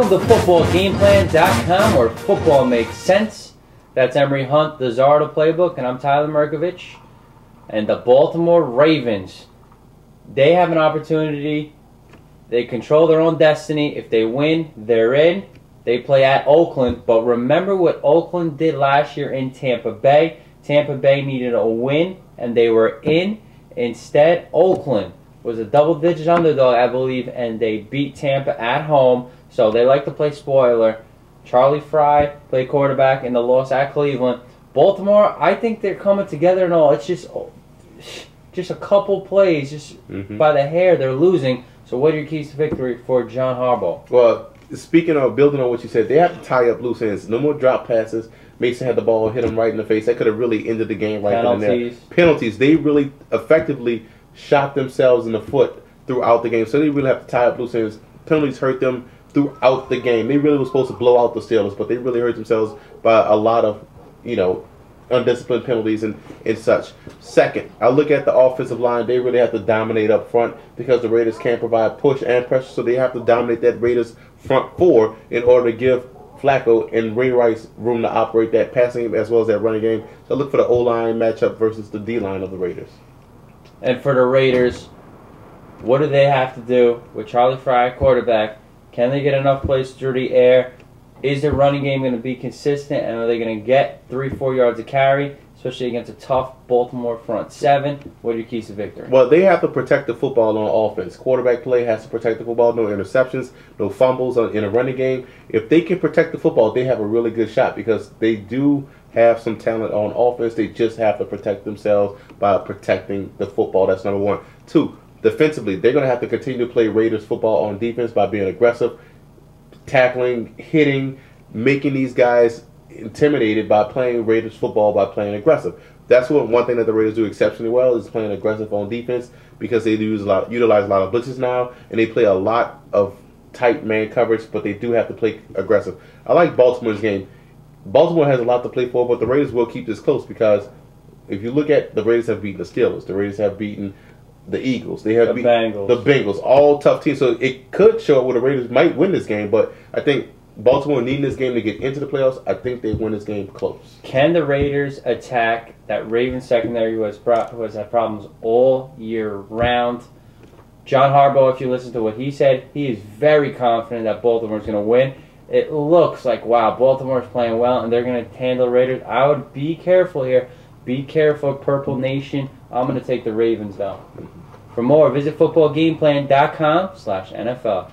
Welcome to footballgameplan.com, where football makes sense. That's Emery Hunt, the Zardo Playbook, and I'm Tyler Merkovich. And the Baltimore Ravens, they have an opportunity. They control their own destiny. If they win, they're in. They play at Oakland, but remember what Oakland did last year in Tampa Bay. Tampa Bay needed a win, and they were in. Instead, Oakland was a double-digit underdog, I believe, and they beat Tampa at home. So they like to play spoiler. Charlie Fry played quarterback in the loss at Cleveland. Baltimore, I think they're coming together and all. It's just a couple plays, just by the hair, they're losing. So what are your keys to victory for John Harbaugh? Well, speaking of building on what you said, they have to tie up loose ends. No more drop passes. Mason had the ball, hit him right in the face. That could have really ended the game right then and there. Penalties. They really effectively shot themselves in the foot throughout the game. So they really have to tie up loose ends. Penalties hurt them throughout the game. They really were supposed to blow out the Steelers, but they really hurt themselves by a lot of, undisciplined penalties and such. Second, I look at the offensive line. They really have to dominate up front because the Raiders can't provide push and pressure, so they have to dominate that Raiders front four in order to give Flacco and Ray Rice room to operate that passing game as well as that running game. So look for the O-line matchup versus the D-line of the Raiders. And for the Raiders, what do they have to do with Charlie Fry at quarterback? Can they get enough plays through the air? Is their running game going to be consistent? And are they going to get 3-4 yards of carry, especially against a tough Baltimore front seven? What are your keys to victory? Well, they have to protect the football on offense. Quarterback play has to protect the football. No interceptions, no fumbles in a running game. If they can protect the football, they have a really good shot because they do have some talent on offense. They just have to protect themselves by protecting the football. That's number one. Two, defensively, they're going to have to continue to play Raiders football on defense by being aggressive, tackling, hitting, making these guys intimidated by playing Raiders football by playing aggressive. That's one thing that the Raiders do exceptionally well is playing aggressive on defense because they utilize a lot of blitzes now, and they play a lot of tight man coverage, but they do have to play aggressive. I like Baltimore's game. Baltimore has a lot to play for, but the Raiders will keep this close because if you look at the Raiders have beaten the Steelers, the Raiders have beaten the Eagles, they have beaten the Bengals, all tough teams. So it could show where the Raiders might win this game, but I think Baltimore needing this game to get into the playoffs, I think they win this game close. Can the Raiders attack that Ravens secondary who has had problems all year round? John Harbaugh, if you listen to what he said, he is very confident that Baltimore is going to win. It looks like, wow, Baltimore's playing well and they're going to handle the Raiders. I would be careful here. Be careful, Purple Nation. I'm going to take the Ravens, though. For more, visit footballgameplan.com/NFL.